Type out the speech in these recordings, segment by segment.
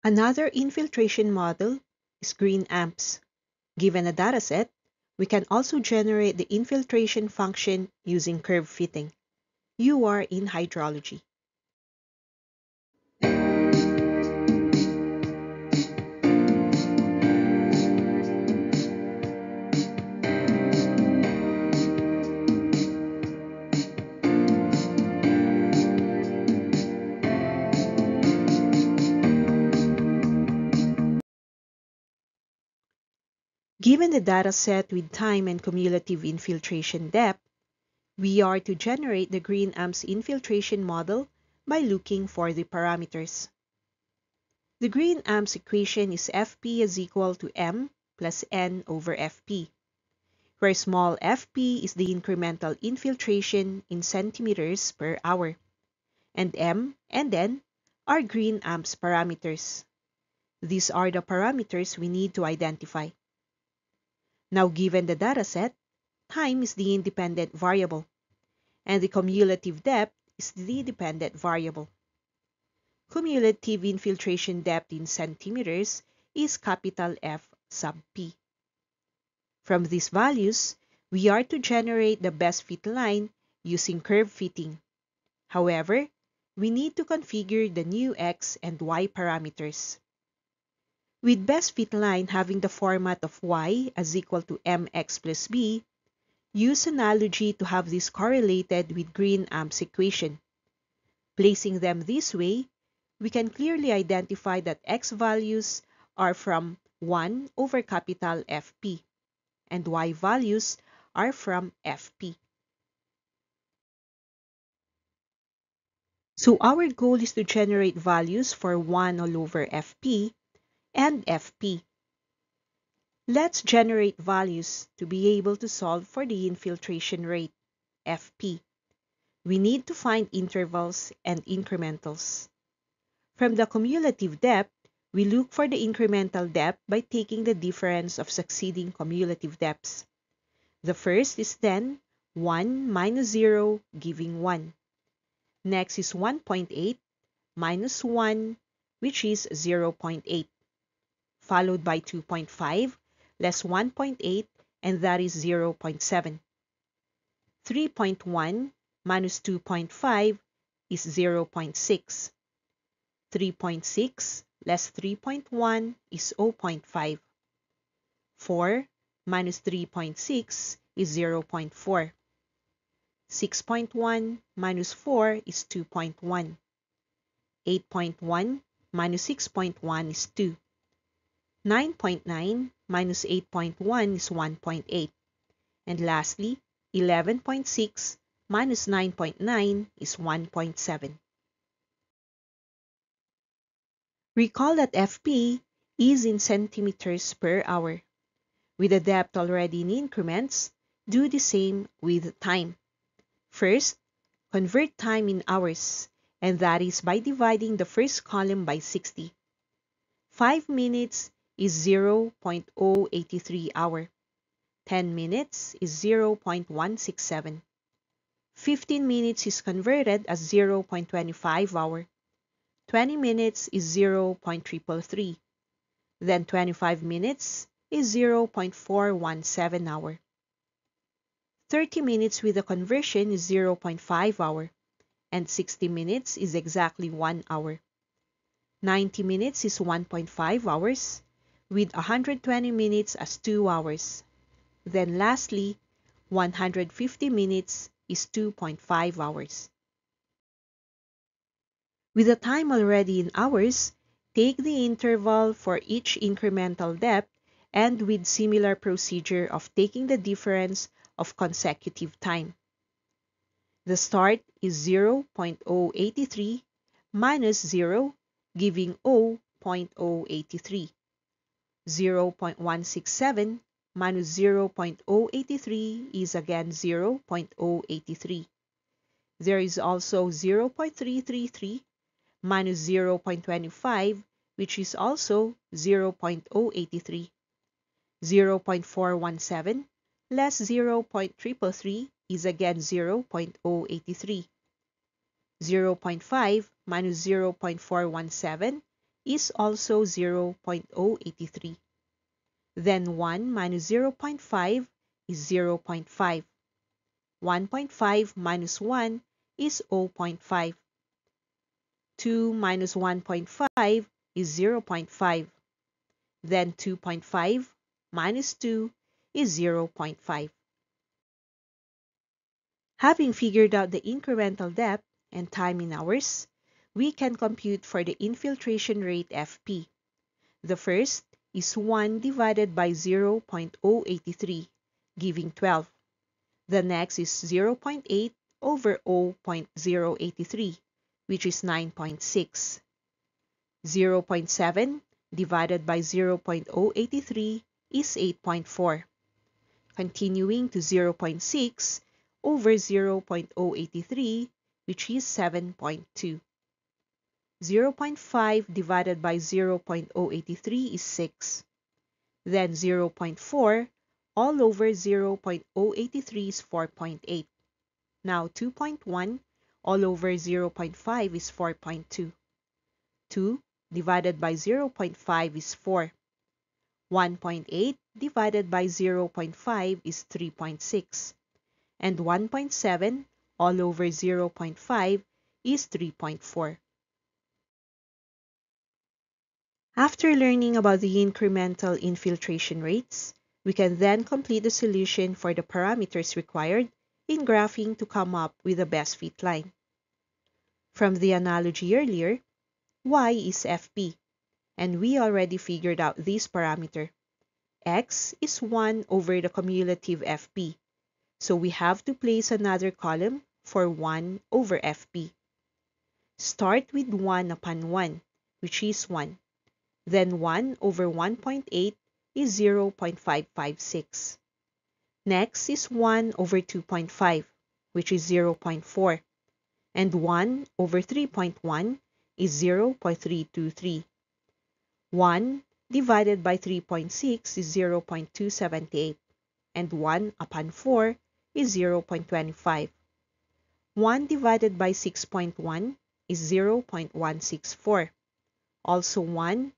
Another infiltration model is green amps. Given a dataset, we can also generate the infiltration function using curve fitting. You are in hydrology. Given the dataset with time and cumulative infiltration depth, we are to generate the green amps infiltration model by looking for the parameters. The green amps equation is Fp is equal to m plus n over Fp, where small fp is the incremental infiltration in centimeters per hour, and m and n are green amps parameters. These are the parameters we need to identify. Now, given the dataset, time is the independent variable, and the cumulative depth is the dependent variable. Cumulative infiltration depth in centimeters is capital F sub p. From these values, we are to generate the best fit line using curve fitting. However, we need to configure the new x and y parameters. With best fit line having the format of y as equal to mx plus b, use analogy to have this correlated with green amps equation. Placing them this way, we can clearly identify that x values are from 1 over capital Fp, and y values are from Fp. So our goal is to generate values for 1 all over Fp and Fp. Let's generate values to be able to solve for the infiltration rate, Fp. We need to find intervals and incrementals. From the cumulative depth, we look for the incremental depth by taking the difference of succeeding cumulative depths. The first is then 1 minus 0 giving 1. Next is 1.8 minus 1, which is 0.8, followed by 2.5 less 1.8, and that is 0.7. 3.1 minus 2.5 is 0.6. 3.6 less 3.1 is 0.5. 4 minus 3.6 is 0.4. 6.1 minus 4 is 2.1. 8.1 minus 6.1 is 2. 9.9 minus 8.1 is 1.8. And lastly, 11.6 minus 9.9 is 1.7. Recall that Fp is in centimeters per hour. With the depth already in increments, do the same with time. First, convert time in hours, and that is by dividing the first column by 60. 5 minutes is 0.083 hour. 10 minutes is 0.167. 15 minutes is converted as 0.25 hour. 20 minutes is 0.333. Then 25 minutes is 0.417 hour. 30 minutes with the conversion is 0.5 hour. And 60 minutes is exactly 1 hour. 90 minutes is 1.5 hours, with 120 minutes as 2 hours. Then lastly, 150 minutes is 2.5 hours. With the time already in hours, take the interval for each incremental depth and with similar procedure of taking the difference of consecutive time. The start is 0.083 minus 0, giving 0.083. 0.167 minus 0.083 is again 0.083. There is also 0.333 minus 0.25, which is also 0.083. 0.417 less 0.333 is again 0.083. 0.5 minus 0.417 is also 0.083. Then 1 minus 0.5 is 0.5. 1.5 minus 1 is 0.5. 2 minus 1.5 is 0.5. Then 2.5 minus 2 is 0.5. Having figured out the incremental depth and time in hours, we can compute for the infiltration rate Fp. The first is 1 divided by 0.083, giving 12. The next is 0.8 over 0.083, which is 9.6. 0.7 divided by 0.083 is 8.4. Continuing to 0.6 over 0.083, which is 7.2. 0.5 divided by 0.083 is 6. Then 0.4 all over 0.083 is 4.8. Now 2.1 all over 0.5 is 4.2. 2 divided by 0.5 is 4. 1.8 divided by 0.5 is 3.6. And 1.7 all over 0.5 is 3.4. After learning about the incremental infiltration rates, we can then complete the solution for the parameters required in graphing to come up with the best fit line. From the analogy earlier, y is Fp, and we already figured out this parameter. X is 1 over the cumulative Fp, so we have to place another column for 1 over Fp. Start with 1 upon 1, which is 1. Then 1 over 1.8 is 0.556. Next is 1 over 2.5, which is 0.4. And 1 over 3.1 is 0.323. 1 divided by 3.6 is 0.278. And 1 upon 4 is 0.25. 1 divided by 6.1 is 0.164. Also 1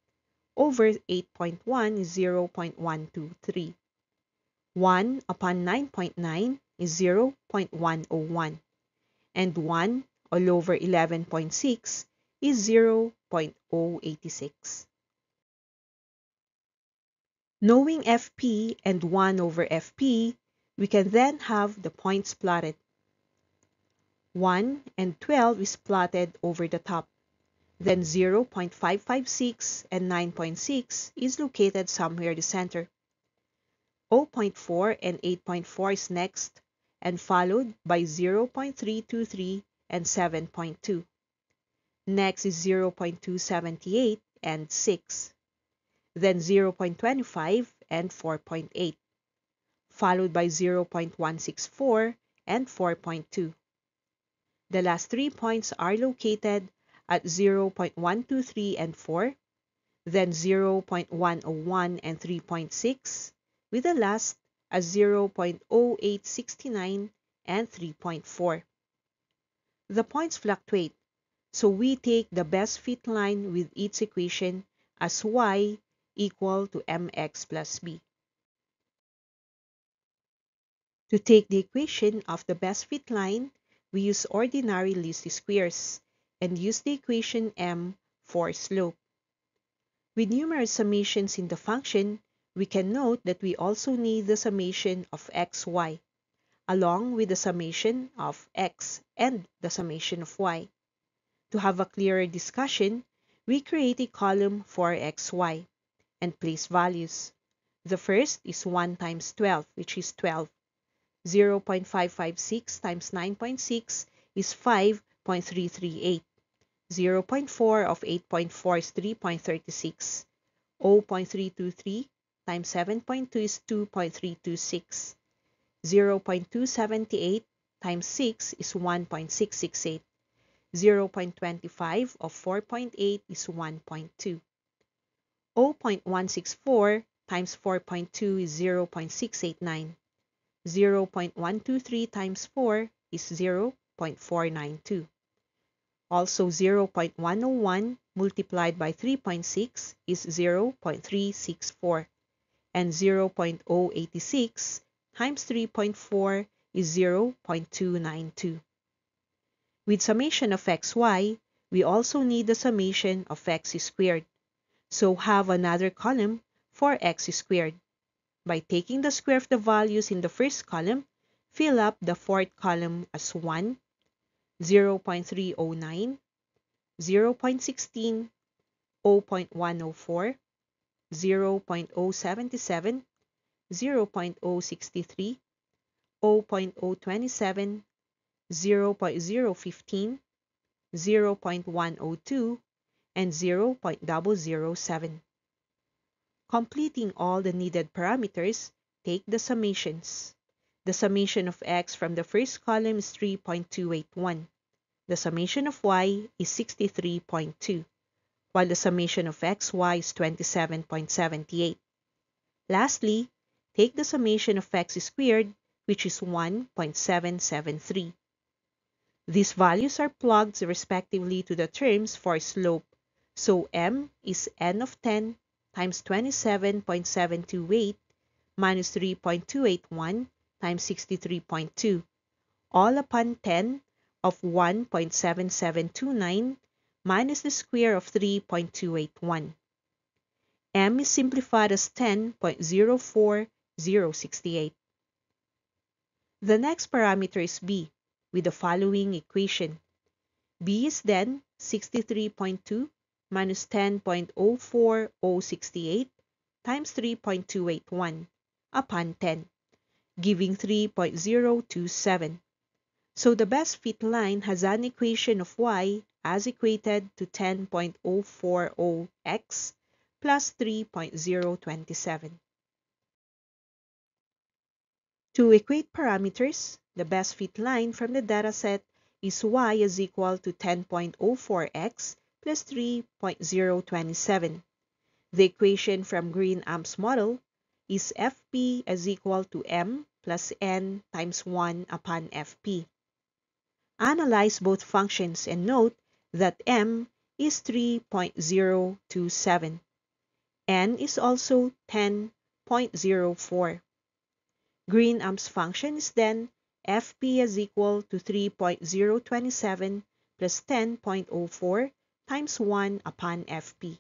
over 8.1 is 0.123. 1 upon 9.9 is 0.101. And 1 all over 11.6 is 0.086. Knowing Fp and 1 over Fp, we can then have the points plotted. 1 and 12 is plotted over the top. Then 0.556 and 9.6 is located somewhere the center. 0.4 and 8.4 is next, and followed by 0.323 and 7.2. Next is 0.278 and 6. Then 0.25 and 4.8. Followed by 0.164 and 4.2. The last 3 points are located at 0.123 and 4, then 0.101 and 3.6, with the last as 0.0869 and 3.4. The points fluctuate, so we take the best fit line with its equation as y equal to mx plus b. To take the equation of the best fit line, we use ordinary least squares and use the equation m for slope. With numerous summations in the function, we can note that we also need the summation of xy, along with the summation of x and the summation of y. To have a clearer discussion, we create a column for xy and place values. The first is 1 times 12, which is 12. 0.556 times 9.6 is 5.338. 0.4 of 8.4 is 3.36. 0.323 times 7.2 is 2.326. 0.278 times 6 is 1.668. 0.25 of 4.8 is 1.2. 0.164 times 4.2 is 0.689. 0.123 times 4 is 0.492. Also, 0.101 multiplied by 3.6 is 0.364, and 0.086 times 3.4 is 0.292. With summation of xy, we also need the summation of x squared. So have another column for x squared. By taking the square of the values in the first column, fill up the fourth column as 1, 0.309, 0.16, 0.104, 0.077, 0.063, 0.027, 0.015, 0.102, and 0.007. Completing all the needed parameters, take the summations. The summation of x from the first column is 3.281. The summation of y is 63.2, while the summation of xy is 27.78. Lastly, take the summation of x squared, which is 1.773. These values are plugged respectively to the terms for slope, so m is n of 10 times 27.728 minus 3.281 times 63.2, all upon 10 of 1.7729 minus the square of 3.281. M is simplified as 10.04068. The next parameter is b, with the following equation. B is then 63.2 minus 10.04068 times 3.281 upon 10, giving 3.027. So the best fit line has an equation of y as equated to 10.040x plus 3.027. To equate parameters, the best fit line from the dataset is y is equal to 10.04x plus 3.027. The equation from Green-Amps model is Fp is equal to m plus n times 1 upon Fp. Analyze both functions and note that m is 3.027. N is also 10.04. Green-Amps function is then Fp is equal to 3.027 plus 10.04 times 1 upon Fp.